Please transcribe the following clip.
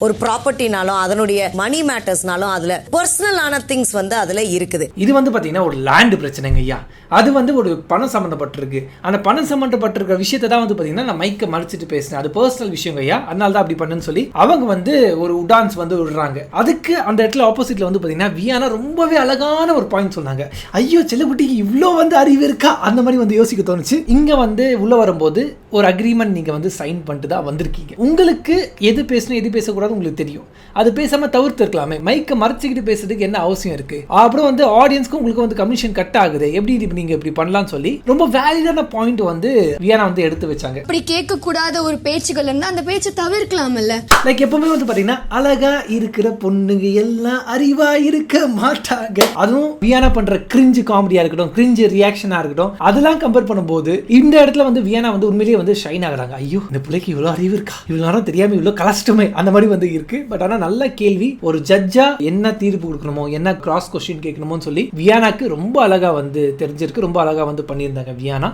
ஒரு ப்ராப்பர்ட்டினாலும் அதனுடைய மணி மேட்டர்ஸ்னாலும் அதுல பர்சனலான திங்ஸ் வந்து அதுல இருக்குது. இது வந்து பாத்தீங்கன்னா ஒரு லேண்ட் பிரச்சனைங்க ஐயா. அது வந்து ஒரு பணம் சம்மந்தப்பட்டிருக்கு. அந்த பணம் சம்மந்தப்பட்டிருக்கிற விஷயத்தை தான் வந்து பாத்தீங்கன்னா நான் மைக்கை மறைச்சிட்டு பேசினேன். அது பர்சனல் விஷயம் ஐயா, அதனால தான் அப்படி பண்ணுன்னு சொல்லி அவங்க வந்து ஒரு உடான்ஸ் வந்து விடுறாங்க. அதுக்கு அந்த இடத்துல ஆப்போசிட்ல வந்து பாத்தீங்கன்னா வியானா ரொம்பவே அழகான ஒரு பாயிண்ட் சொன்னாங்க. ஐயோ செல்லக்குட்டிக்கு இவ்வளோ வந்து அறிவு இருக்கா அந்த மாதிரி வந்து யோசிக்க தோணுச்சு. இங்க வந்து உள்ள வரும்போது ஒரு அக்ரிமெண்ட் நீங்க வந்து சைன் பண்ணிட்டு தான் வந்திருக்கீங்க. உங்களுக்கு எது பேசணும் எது பேசக்கூடாது உங்களுக்கு தெரியும். அது பேசாம தவிர்த்து இருக்கலாமே. மைக்கை மறைச்சிக்கிட்டு பேசுறதுக்கு என்ன அவசியம் இருக்கு? அப்புறம் வந்து ஆடியன்ஸ்க்கு உங்களுக்கு வந்து கமிஷன் கட் ஆகுது, எப்படி நீங்க இப்படி பண்ணலாம்னு சொல்லி ரொம்ப வேலிடான பாயிண்ட் வந்து வியானா வந்து எடுத்து வச்சாங்க. அப்படி கேட்க கூடாத ஒரு பேச்சுகள் இருந்தா அந்த பேச்சை தவிர்க்கலாம்ல. லைக் எப்பவுமே வந்து பாத்தீங்கன்னா அழகா இருக்கிற பொண்ணுங்க எல்லாம் அறிவா இருக்க மாட்டாங்க. அதுவும் வியானா பண்ற கிரிஞ்சு காமெடியா இருக்கட்டும், கிரிஞ்சு ரியாக்ஷனா இருக்கட்டும், அதெல்லாம் கம்பேர் பண்ணும்போது இந்த இடத்துல வந்து வியானா வந்து உண்மையிலேயே வந்து ஷைன் ஆகுறாங்க. ஐயோ இந்த பிள்ளைக்கு இவ்வளவு அறிவு இருக்கா, இவ்வளவு நேரம் தெரியாம இவ்வளவு கலஸ்டமே அந்த மாதிரி வந்து இருக்கு. பட் ஆனா நல்ல கேள்வி. ஒரு ஜட்ஜா என்ன தீர்ப்பு கொடுக்கணுமோ, என்ன கிராஸ் கொஸ்டின் கேட்கணுமோ சொல்லி வியானாக்கு ரொம்ப அழகா வந்து தெரிஞ்சிருக்கு. ரொம்ப அழகா வந்து பண்ணியிருந்தாங்க வியானா.